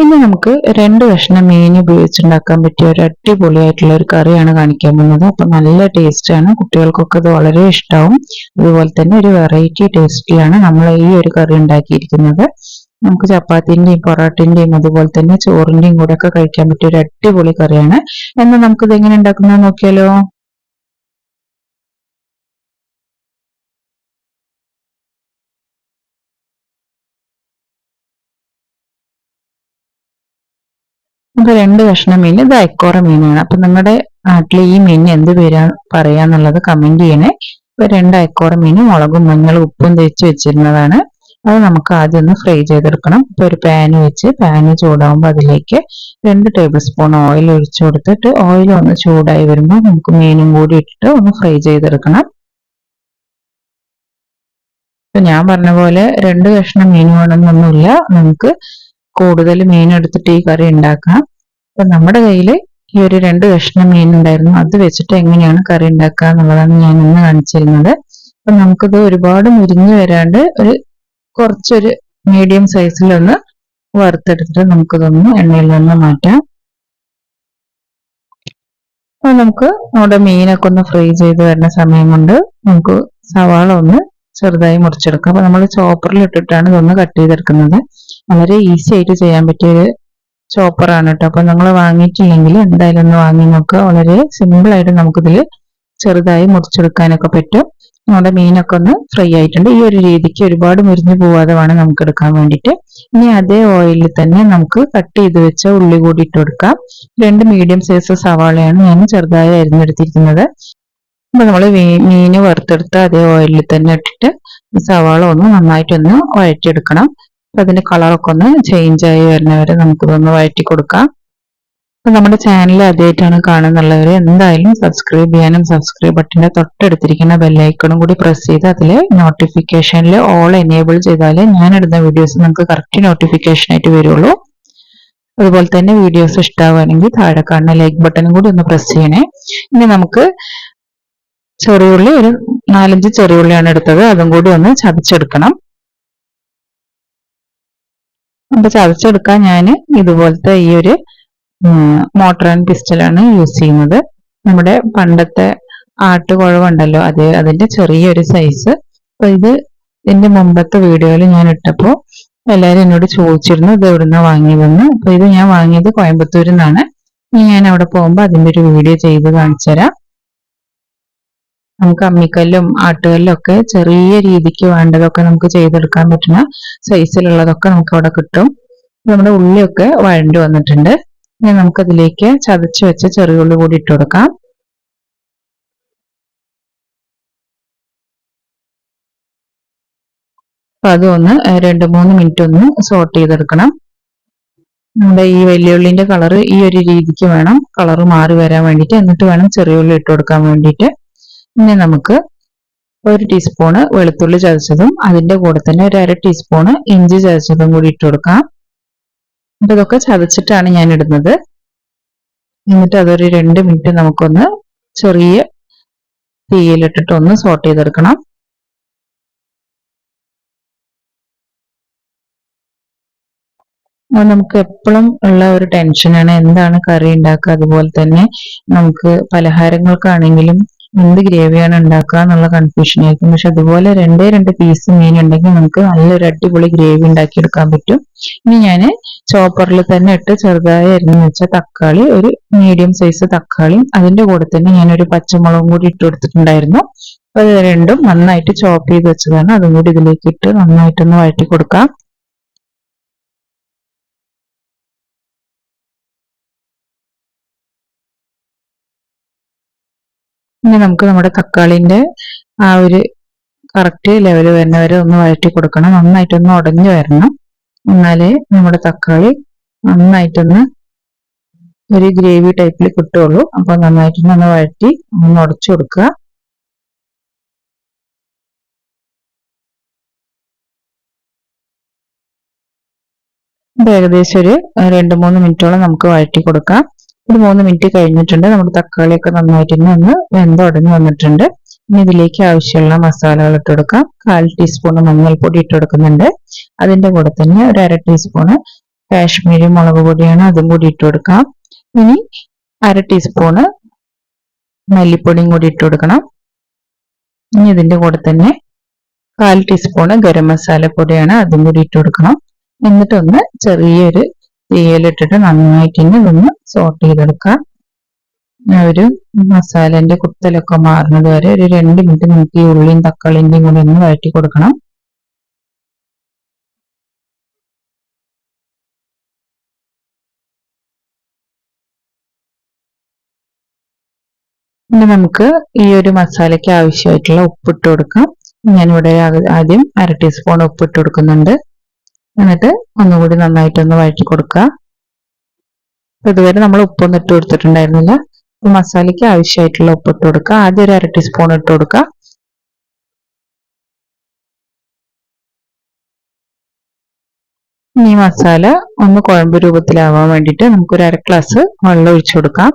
ഇനി നമുക്ക് 2 കഷ്ണം മീൻ ഉപയോഗിച്ചുണ്ടാക്കാൻ പറ്റിയ ഒരു അടിപൊളിയായിട്ടുള്ള ഒരു കറിയാണ് കാണിക്കാൻ പോകുന്നത്. അപ്പൊ നല്ല ടേസ്റ്റ് ആണ്, കുട്ടികൾക്കൊക്കെ ഇത് വളരെ ഇഷ്ടമാവും. അതുപോലെ തന്നെ ഒരു വെറൈറ്റി ടേസ്റ്റിലാണ് നമ്മൾ ഈ ഒരു കറി ഉണ്ടാക്കിയിരിക്കുന്നത്. നമുക്ക് ചപ്പാത്തിന്റെയും പൊറോട്ടന്റെയും അതുപോലെ തന്നെ ചോറിന്റെയും കൂടെ ഒക്കെ കഴിക്കാൻ പറ്റിയ ഒരു അടിപൊളി കറിയാണ്. എന്നാൽ നമുക്കിത് എങ്ങനെ ഉണ്ടാക്കുന്നത് നോക്കിയാലോ. നമുക്ക് 2 കഷ്ണം മീൻ, ഇത് അയക്കോറ മീനാണ്. അപ്പൊ നിങ്ങളുടെ നാട്ടിൽ ഈ മീനിന് എന്ത് പേരാ പറയാന്നുള്ളത് കമന്റ് ചെയ്യണേ. ഇപ്പൊ 2 അയക്കോറ മീൻ മുളകും മഞ്ഞളും ഉപ്പും തേച്ച് വെച്ചിരുന്നതാണ്. അത് നമുക്ക് ആദ്യം ഒന്ന് ഫ്രൈ ചെയ്തെടുക്കണം. ഇപ്പൊ ഒരു പാൻ വെച്ച് പാന് ചൂടാവുമ്പോൾ അതിലേക്ക് 2 ടേബിൾ സ്പൂൺ ഓയിൽ ഒഴിച്ചു കൊടുത്തിട്ട് ഓയിൽ ഒന്ന് ചൂടായി വരുമ്പോൾ നമുക്ക് മീനും കൂടി ഇട്ടിട്ട് ഒന്ന് ഫ്രൈ ചെയ്തെടുക്കണം. ഇപ്പൊ ഞാൻ പറഞ്ഞ പോലെ 2 കഷ്ണം മീൻ വേണമെന്നൊന്നുമില്ല, നമുക്ക് കൂടുതൽ മീൻ എടുത്തിട്ട് ഈ കറി ഉണ്ടാക്കാം. അപ്പൊ നമ്മുടെ കയ്യിൽ ഈ ഒരു 2 കഷ്ണം മീൻ ഉണ്ടായിരുന്നു, അത് വെച്ചിട്ട് എങ്ങനെയാണ് കറി ഉണ്ടാക്കുക എന്നുള്ളതാണ് ഞാൻ ഇന്ന് കാണിച്ചിരുന്നത്. അപ്പൊ നമുക്കിത് ഒരുപാട് മുരിഞ്ഞു വരാണ്ട് കുറച്ചൊരു മീഡിയം സൈസിലൊന്ന് വറുത്തെടുത്തിട്ട് നമുക്കിതൊന്ന് എണ്ണയിൽ നിന്ന് മാറ്റാം. അപ്പൊ നമുക്ക് നമ്മുടെ മീനൊക്കെ ഒന്ന് ഫ്രൈ ചെയ്ത് വരുന്ന സമയം കൊണ്ട് നമുക്ക് സവാള ഒന്ന് ചെറുതായി മുറിച്ചെടുക്കാം. അപ്പൊ നമ്മൾ ചോപ്പറിൽ ഇട്ടിട്ടാണ് ഇതൊന്ന് കട്ട് ചെയ്തെടുക്കുന്നത്. വളരെ ഈസി ആയിട്ട് ചെയ്യാൻ പറ്റിയ ഒരു ചോപ്പറാണ് കേട്ടോ. അപ്പൊ നിങ്ങൾ വാങ്ങിയിട്ടില്ലെങ്കിൽ എന്തായാലും ഒന്ന് വാങ്ങി നോക്കുക. വളരെ സിമ്പിൾ ആയിട്ട് നമുക്കിതിൽ ചെറുതായി മുറിച്ചെടുക്കാനൊക്കെ പറ്റും. നമ്മുടെ മീനൊക്കെ ഒന്ന് ഫ്രൈ ആയിട്ടുണ്ട്. ഈ ഒരു രീതിക്ക് ഒരുപാട് മുരിഞ്ഞു പോവാതെ വേണം നമുക്ക് എടുക്കാൻ വേണ്ടിയിട്ട്. ഇനി അതേ ഓയിലിൽ തന്നെ നമുക്ക് കട്ട് ചെയ്ത് വെച്ച ഉള്ളി കൂടി ഇട്ട് കൊടുക്കാം. 2 മീഡിയം സൈസ് സവാളയാണ് ഞാൻ ചെറുതായി അരിഞ്ഞെടുത്തിരിക്കുന്നത്. അപ്പൊ നമ്മൾ മീന് വറുത്തെടുത്ത അതേ ഓയിലിൽ തന്നെ ഇട്ടിട്ട് ഈ സവാള ഒന്ന് നന്നായിട്ടൊന്ന് വഴറ്റിയെടുക്കണം. അപ്പൊ അതിന്റെ കളറൊക്കെ ഒന്ന് ചേഞ്ച് ആയി വരുന്നവരെ നമുക്കിതൊന്ന് വഴറ്റി കൊടുക്കാം. അപ്പൊ നമ്മുടെ ചാനൽ ആദ്യമായിട്ടാണ് കാണുന്നുള്ളവർ എന്തായാലും സബ്സ്ക്രൈബ് ചെയ്യാനും സബ്സ്ക്രൈബ് ബട്ടന്റെ തൊട്ടടുത്തിരിക്കുന്ന ബെല്ലൈക്കണും കൂടി പ്രസ് ചെയ്ത് അതിൽ നോട്ടിഫിക്കേഷനിൽ ഓൾ എനേബിൾ ചെയ്താലേ ഞാൻ ഇടുന്ന വീഡിയോസ് നിങ്ങൾക്ക് കറക്റ്റ് നോട്ടിഫിക്കേഷൻ ആയിട്ട് വരുള്ളൂ. അതുപോലെ തന്നെ വീഡിയോസ് ഇഷ്ടമാവുകയാണെങ്കിൽ താഴെ കാണുന്ന ലൈക്ക് ബട്ടണും കൂടി ഒന്ന് പ്രസ് ചെയ്യണേ. ഇനി നമുക്ക് ചെറിയുള്ളി ഒരു 4-5 ചെറിയുള്ളിയാണ് എടുത്തത്, അതും കൂടി ഒന്ന് ചതച്ചെടുക്കണം. അപ്പൊ ചതച്ചെടുക്കാൻ ഞാൻ ഇതുപോലത്തെ ഈ ഒരു മോട്ടർ ആൻഡ് പിസ്റ്റലാണ് യൂസ് ചെയ്യുന്നത്. നമ്മുടെ പണ്ടത്തെ ആട്ടുകുഴവുണ്ടല്ലോ, അതിന്റെ ചെറിയൊരു സൈസ്. അപ്പൊ ഇതിന്റെ മുമ്പത്തെ വീഡിയോയിൽ ഞാൻ ഇട്ടപ്പോൾ എല്ലാവരും എന്നോട് ചോദിച്ചിരുന്നു ഇത് എവിടുന്ന വാങ്ങിയതെന്ന്. അപ്പൊ ഇത് ഞാൻ വാങ്ങിയത് കോയമ്പത്തൂരിൽ നിന്നാണ്. ഇനി ഞാൻ അവിടെ പോകുമ്പോൾ അതിന്റെ ഒരു വീഡിയോ ചെയ്ത് കാണിച്ചു തരാം. നമുക്ക് അമ്മിക്കല്ലും ആട്ടുകല്ലും ഒക്കെ ചെറിയ രീതിക്ക് വേണ്ടതൊക്കെ നമുക്ക് ചെയ്തെടുക്കാൻ പറ്റുന്ന സൈസിലുള്ളതൊക്കെ നമുക്ക് അവിടെ കിട്ടും. നമ്മുടെ ഉള്ളിയൊക്കെ വഴണ്ടി വന്നിട്ടുണ്ട്. ഇനി നമുക്കതിലേക്ക് ചതച്ച് വെച്ച ചെറിയുള്ളി കൂടി ഇട്ട് കൊടുക്കാം. അപ്പൊ അതൊന്ന് 2-3 മിനിറ്റ് ഒന്ന് സോട്ട് ചെയ്തെടുക്കണം. നമ്മുടെ ഈ വലിയുള്ളിന്റെ കളർ ഈ ഒരു രീതിക്ക് വേണം കളർ മാറി വരാൻ വേണ്ടിയിട്ട്. എന്നിട്ട് വേണം ചെറിയുള്ളി ഇട്ട് കൊടുക്കാൻ വേണ്ടിയിട്ട്. ഇനി നമുക്ക് 1 ടീസ്പൂണ് വെളുത്തുള്ളി ചതച്ചതും അതിന്റെ കൂടെ തന്നെ ഒരു 1/2 ടീസ്പൂണ് ഇഞ്ചി ചതച്ചതും കൂടി ഇട്ട് കൊടുക്കാം. അപ്പൊ ഇതൊക്കെ ചതച്ചിട്ടാണ് ഞാൻ ഇടുന്നത്. എന്നിട്ട് അതൊരു 2 മിനിറ്റ് നമുക്കൊന്ന് ചെറിയ തീയിലിട്ടിട്ട് ഒന്ന് സോട്ട് ചെയ്തെടുക്കണം. നമുക്ക് എപ്പോഴും ഉള്ള ഒരു ടെൻഷനാണ് എന്താണ് കറി ഉണ്ടാക്കുക. അതുപോലെ തന്നെ നമുക്ക് പലഹാരങ്ങൾക്കാണെങ്കിലും എന്ത് ഗ്രേവിയാണ് ഉണ്ടാക്കുക എന്നുള്ള കൺഫ്യൂഷൻ ആയിരിക്കും. പക്ഷെ അതുപോലെ 2 പീസ് മീൻ ഉണ്ടെങ്കിൽ നമുക്ക് നല്ലൊരു അടിപൊളി ഗ്രേവി ഉണ്ടാക്കിയെടുക്കാൻ പറ്റും. ഇനി ഞാൻ ചോപ്പറിൽ തന്നെ ഇട്ട് ചെറുതായി അരിഞ്ഞു വെച്ച തക്കാളി, ഒരു മീഡിയം സൈസ് തക്കാളിയും അതിന്റെ കൂടെ തന്നെ ഞാനൊരു പച്ചമുളകും കൂടി ഇട്ട് കൊടുത്തിട്ടുണ്ടായിരുന്നു. അപ്പൊ ഇത് രണ്ടും നന്നായിട്ട് ചോപ്പ് ചെയ്ത് വെച്ചതാണ്. അതും കൂടി ഇതിലേക്ക് ഇട്ട് നന്നായിട്ടൊന്ന് വഴറ്റി കൊടുക്കാം. ഇനി നമുക്ക് നമ്മുടെ തക്കാളിന്റെ ആ ഒരു കറക്റ്റ് ലെവൽ വരുന്നവരെ ഒന്ന് വഴറ്റി കൊടുക്കണം. നന്നായിട്ടൊന്ന് ഉടഞ്ഞു വരണം, എന്നാലേ നമ്മുടെ തക്കാളി നന്നായിട്ടൊന്ന് ഒരു ഗ്രേവി ടൈപ്പിൽ കിട്ടുള്ളൂ. അപ്പൊ നന്നായിട്ടൊന്ന് വഴറ്റി ഒന്ന് ഉടച്ചു കൊടുക്കുക. ഇത് ഏകദേശം ഒരു 2-3 മിനിറ്റോളം നമുക്ക് വഴറ്റി കൊടുക്കാം. ഒരു 3 മിനിറ്റ് കഴിഞ്ഞിട്ടുണ്ട്. നമ്മുടെ തക്കാളിയൊക്കെ നന്നായിട്ട് ഒന്ന് വെന്തുടഞ്ഞു വന്നിട്ടുണ്ട്. ഇനി ഇതിലേക്ക് ആവശ്യമുള്ള മസാലകൾ ഇട്ട് കൊടുക്കാം. 1/4 ടീസ്പൂൺ മഞ്ഞൾപ്പൊടി ഇട്ട് കൊടുക്കുന്നുണ്ട്. അതിന്റെ കൂടെ തന്നെ ഒരു 1/2 ടീസ്പൂണ് കാശ്മീരി മുളക് പൊടിയാണ്, അതും കൂടി ഇട്ട് കൊടുക്കാം. ഇനി 1/2 ടീസ്പൂണ് മല്ലിപ്പൊടിയും കൂടി ഇട്ട് കൊടുക്കണം. ഇനി ഇതിന്റെ കൂടെ തന്നെ 1/4 ടീസ്പൂണ് ഗരം മസാല പൊടിയാണ്, അതും കൂടി ഇട്ട് കൊടുക്കണം. എന്നിട്ടൊന്ന് ചെറിയൊരു തീയിലിട്ടിട്ട് നന്നായിട്ട് ഇതൊന്ന് സോട്ട് ചെയ്തെടുക്കാം. ഒരു മസാലന്റെ കുത്തലൊക്കെ മാറുന്നത് വരെ ഒരു 2 മിനിറ്റ് നമുക്ക് ഈ ഉള്ളിയും തക്കാളിന്റെയും കൂടി ഒന്ന് വഴറ്റി കൊടുക്കണം. ഇനി നമുക്ക് ഈ ഒരു മസാലയ്ക്ക് ആവശ്യമായിട്ടുള്ള ഉപ്പിട്ട് കൊടുക്കാം. ഞാനിവിടെ ആദ്യം 1/2 ടീസ്പൂൺ ഉപ്പിട്ട് കൊടുക്കുന്നുണ്ട്. എന്നിട്ട് ഒന്നുകൂടി നന്നായിട്ടൊന്ന് വഴറ്റി കൊടുക്കുക. ഇതുവരെ നമ്മൾ ഉപ്പൊന്നും ഇട്ട് കൊടുത്തിട്ടുണ്ടായിരുന്നില്ല. മസാലയ്ക്ക് ആവശ്യമായിട്ടുള്ള ഉപ്പിട്ട് കൊടുക്കുക. ആദ്യം ഒരു 1/2 ടീസ്പൂൺ ഇട്ട് കൊടുക്കുക. ഈ മസാല ഒന്ന് കുഴമ്പ് രൂപത്തിലാവാൻ വേണ്ടിയിട്ട് നമുക്കൊരു 1/2 ഗ്ലാസ് വെള്ളം ഒഴിച്ചു കൊടുക്കാം.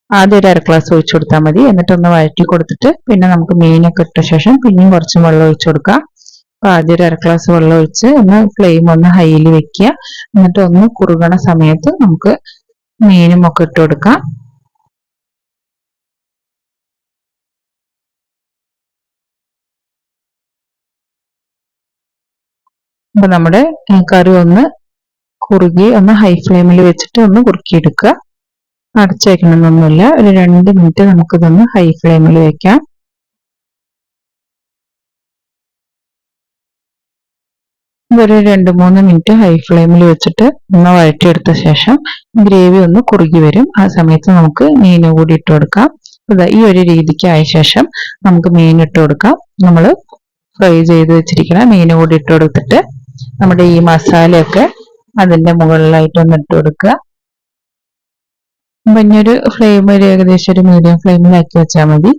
ആദ്യം ഒരു 1/2 ഗ്ലാസ് ഒഴിച്ചു കൊടുത്താൽ മതി. എന്നിട്ടൊന്ന് വഴറ്റി കൊടുത്തിട്ട് പിന്നെ നമുക്ക് മീനൊക്കെ ഇട്ട ശേഷം പിന്നെയും കുറച്ച് വെള്ളം ഒഴിച്ചു കൊടുക്കാം. അപ്പൊ ആദ്യം ഒരു 1/2 ഗ്ലാസ് വെള്ളം ഒഴിച്ച് ഒന്ന് ഫ്ലെയിം ഒന്ന് ഹൈയിൽ വെക്കുക. എന്നിട്ട് ഒന്ന് കുറുകണ സമയത്ത് നമുക്ക് മീനും ഒക്കെ ഇട്ട് കൊടുക്കാം. അപ്പൊ നമ്മുടെ കറി ഒന്ന് കുറുകി ഒന്ന് ഹൈ ഫ്ലെയിമിൽ വെച്ചിട്ട് ഒന്ന് കുറുക്കിയെടുക്കുക. അടച്ചു വെക്കണമെന്നൊന്നുമില്ല. ഒരു 2 മിനിറ്റ് നമുക്കിതൊന്ന് ഹൈ ഫ്ലെയിമിൽ വെക്കാം. ഒരു 2-3 മിനിറ്റ് ഹൈ ഫ്ലെയിമിൽ വെച്ചിട്ട് ഒന്ന് വഴറ്റിയെടുത്ത ശേഷം ഗ്രേവി ഒന്ന് കുറുകി വരും. ആ സമയത്ത് നമുക്ക് മീൻ കൂടി ഇട്ട് കൊടുക്കാം. ഈ ഒരു രീതിക്ക് ആയ ശേഷം നമുക്ക് മീൻ ഇട്ട് കൊടുക്കാം. നമ്മൾ ഫ്രൈ ചെയ്ത് വെച്ചിരിക്കുന്ന മീൻ കൂടി ഇട്ട് കൊടുത്തിട്ട് നമ്മുടെ ഈ മസാലയൊക്കെ അതിന്റെ മുകളിലായിട്ട് ഒന്ന് ഇട്ട് കൊടുക്കുക. ഒരു ഫ്ലെയിം ഒരു ഏകദേശം ഒരു മീഡിയം ഫ്ലെയിമിലാക്കി വെച്ചാൽ മതി.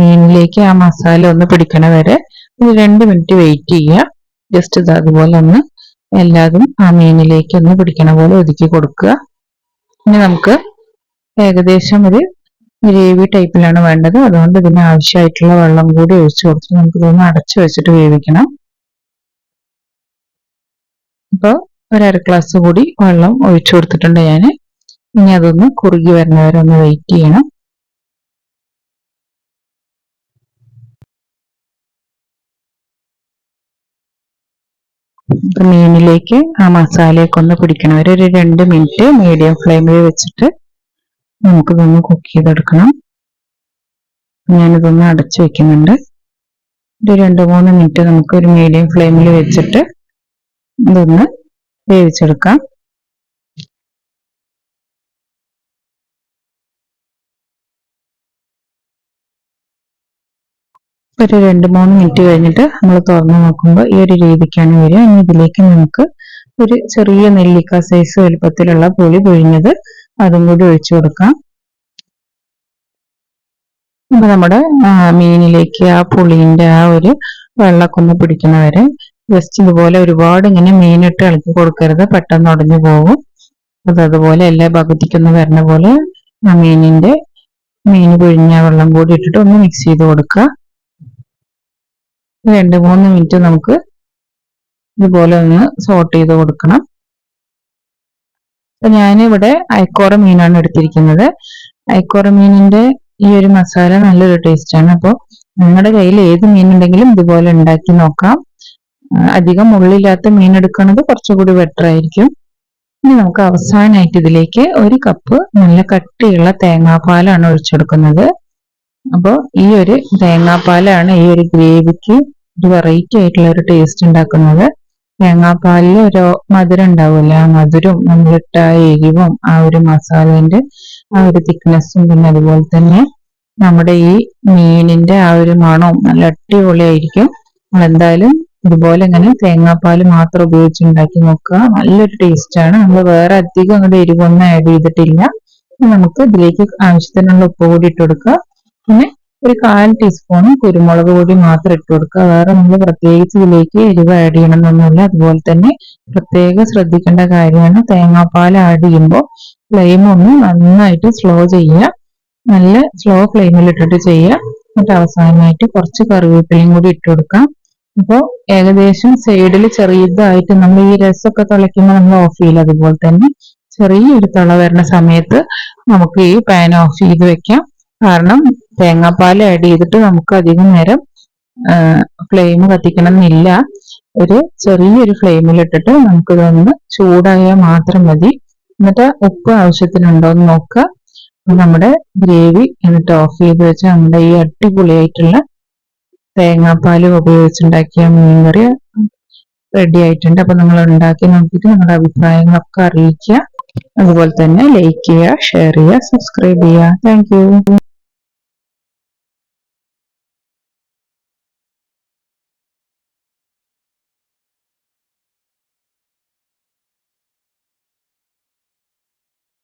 മീനിലേക്ക് ആ മസാല ഒന്ന് പിടിക്കണ വരെ ഒരു 2 മിനിറ്റ് വെയിറ്റ് ചെയ്യുക. ജസ്റ്റ് ഇത് അതുപോലെ ഒന്ന് എല്ലാതും ആ മീനിലേക്ക് ഒന്ന് പിടിക്കണ പോലെ ഒതുക്കി കൊടുക്കുക. ഇനി നമുക്ക് ഏകദേശം ഒരു ഗ്രേവി ടൈപ്പിലാണ് വേണ്ടത്. അതുകൊണ്ട് ഇതിന് ആവശ്യമായിട്ടുള്ള വെള്ളം കൂടി ഒഴിച്ചു കൊടുത്തിട്ട് നമുക്ക് ഇതൊന്ന് അടച്ചു വെച്ചിട്ട് വേവിക്കണം. ഇപ്പോൾ ഒരു 1/2 ഗ്ലാസ് കൂടി വെള്ളം ഒഴിച്ചു കൊടുത്തിട്ടുണ്ട് ഞാൻ. ഇനി അതൊന്ന് കുറുകി വരുന്നവരെ ഒന്ന് വെയിറ്റ് ചെയ്യണം. മീനിലേക്ക് ആ മസാലയൊക്കെ ഒന്ന് പിടിക്കണം. ഒരു 2 മിനിറ്റ് മീഡിയം ഫ്ലെയിമിൽ വെച്ചിട്ട് നമുക്കിതൊന്ന് കുക്ക് ചെയ്തെടുക്കണം. ഞാനിതൊന്ന് അടച്ചു വെക്കുന്നുണ്ട്. ഒരു 2-3 മിനിറ്റ് നമുക്ക് ഒരു മീഡിയം ഫ്ലെയിമിൽ വെച്ചിട്ട് ഇതൊന്ന് വേവിച്ചെടുക്കാം. ഒരു 2-3 മിനിറ്റ് കഴിഞ്ഞിട്ട് നമ്മൾ തുറന്നു നോക്കുമ്പോൾ ഈ ഒരു രീതിക്കാണ് വരിക. ഇനി ഇതിലേക്ക് നമുക്ക് ഒരു ചെറിയ നെല്ലിക്ക സൈസ് വലുപ്പത്തിലുള്ള പുളി പൊഴിഞ്ഞത് അതും കൂടി ഒഴിച്ചു കൊടുക്കാം. അപ്പൊ നമ്മുടെ മീനിലേക്ക് ആ പുളിന്റെ ആ ഒരു വെള്ളമൊക്കെ ഒന്ന് പിടിക്കുന്ന വരെ ജസ്റ്റ് ഇതുപോലെ ഒരുപാട് ഇങ്ങനെ മീനിട്ട് ഇളക്കി കൊടുക്കരുത്, പെട്ടെന്ന് ഉടഞ്ഞു പോകും. അതുപോലെ എല്ലാ പകുതിക്കൊന്ന് വരുന്ന പോലെ ആ മീൻ പൊഴിഞ്ഞ വെള്ളം കൂടി ഇട്ടിട്ട് ഒന്ന് മിക്സ് ചെയ്ത് കൊടുക്കുക. 2-3 മിനിറ്റ് നമുക്ക് ഇതുപോലെ ഒന്ന് സോട്ട് ചെയ്ത് കൊടുക്കണം. അപ്പൊ ഞാനിവിടെ അയക്കോറ മീനാണ് എടുത്തിരിക്കുന്നത്. അയക്കോറ മീനിന്റെ ഈ ഒരു മസാല നല്ലൊരു ടേസ്റ്റ് ആണ്. അപ്പോൾ നിങ്ങളുടെ കയ്യിൽ ഏത് മീൻ ഉണ്ടെങ്കിലും ഇതുപോലെ ഉണ്ടാക്കി നോക്കാം. അധികം മുള്ളില്ലാത്ത മീൻ എടുക്കുന്നത് കുറച്ചുകൂടി ബെറ്റർ ആയിരിക്കും. ഇനി നമുക്ക് അവസാനമായിട്ട് ഇതിലേക്ക് 1 കപ്പ് നല്ല കട്ടിയുള്ള തേങ്ങാപ്പാലാണ് ഒഴിച്ചെടുക്കുന്നത്. അപ്പോൾ ഈ ഒരു തേങ്ങാപ്പാലാണ് ഈ ഒരു ഗ്രേവിക്ക് ഒരു വെറൈറ്റി ആയിട്ടുള്ള ഒരു ടേസ്റ്റ് ഉണ്ടാക്കുന്നത്. തേങ്ങാപ്പാലിൽ ഒരു മധുരം ഉണ്ടാവില്ല. ആ മധുരം നമ്മളിട്ട എരിവും ആ ഒരു മസാലേന്റെ ആ ഒരു തിക്നെസ്സും പിന്നെ അതുപോലെ തന്നെ നമ്മുടെ ഈ മീനിന്റെ ആ ഒരു മണവും നല്ല അടിപൊളിയായിരിക്കും. എന്തായാലും ഇതുപോലെ ഇങ്ങനെ തേങ്ങാപ്പാൽ മാത്രം ഉപയോഗിച്ച് ഉണ്ടാക്കി നോക്കുക. നല്ലൊരു ടേസ്റ്റ് ആണ്. നമ്മൾ വേറെ അധികം അങ്ങോട്ട് എരിവൊന്നും ആഡ് ചെയ്തിട്ടില്ല. നമുക്ക് ഇതിലേക്ക് ആവശ്യത്തിനുള്ള ഉപ്പ് കൂടി ഇട്ട് കൊടുക്കുക. പിന്നെ ഒരു 1/4 ടീസ്പൂൺ കുരുമുളക് പൊടി മാത്രം ഇട്ട് കൊടുക്കുക. വേറെ നമ്മൾ പ്രത്യേകിച്ച് ഇതിലേക്ക് എരിവ് ആഡ് ചെയ്യണമെന്നൊന്നുമില്ല. അതുപോലെ തന്നെ പ്രത്യേകം ശ്രദ്ധിക്കേണ്ട കാര്യമാണ്, തേങ്ങാപ്പാൽ ആഡ് ചെയ്യുമ്പോൾ ഫ്ലെയിം ഒന്ന് നന്നായിട്ട് സ്ലോ ചെയ്യുക. നല്ല സ്ലോ ഫ്ലെയിമിൽ ഇട്ടിട്ട് ചെയ്യുക. എന്നിട്ട് അവസാനമായിട്ട് കുറച്ച് കറിവേപ്പിലയും കൂടി ഇട്ട് കൊടുക്കാം. അപ്പോൾ ഏകദേശം സൈഡിൽ ചെറിയതായിട്ട് നമ്മൾ ഈ രസമൊക്കെ തിളയ്ക്കുമ്പോൾ നമ്മൾ ഓഫ് ചെയ്യില്ല, അതുപോലെ തന്നെ ചെറിയൊരു തിള വരുന്ന സമയത്ത് നമുക്ക് ഈ പാൻ ഓഫ് ചെയ്ത് വെക്കാം. കാരണം തേങ്ങാപ്പാൽ ആഡ് ചെയ്തിട്ട് നമുക്ക് അധികം നേരം ഫ്ലെയിം കത്തിക്കണം എന്നില്ല. ഒരു ചെറിയൊരു ഫ്ലെയിമിലിട്ടിട്ട് നമുക്കിതൊന്ന് ചൂടായാൽ മാത്രം മതി. എന്നിട്ട് ഉപ്പ് ആവശ്യത്തിനുണ്ടോ എന്ന് നോക്കുക. നമ്മുടെ ഗ്രേവി എന്നിട്ട് ഓഫ് ചെയ്ത് വെച്ച് നമ്മുടെ ഈ അടിപൊളിയായിട്ടുള്ള തേങ്ങാപ്പാൽ ഉപയോഗിച്ചുണ്ടാക്കിയ മീൻകറി റെഡി ആയിട്ടുണ്ട്. അപ്പൊ നിങ്ങൾ ഉണ്ടാക്കി നോക്കിയിട്ട് നിങ്ങളുടെ അഭിപ്രായങ്ങളൊക്കെ അറിയിക്കുക. അതുപോലെ തന്നെ ലൈക്ക് ചെയ്യുക, ഷെയർ ചെയ്യുക, സബ്സ്ക്രൈബ് ചെയ്യുക. Thank you.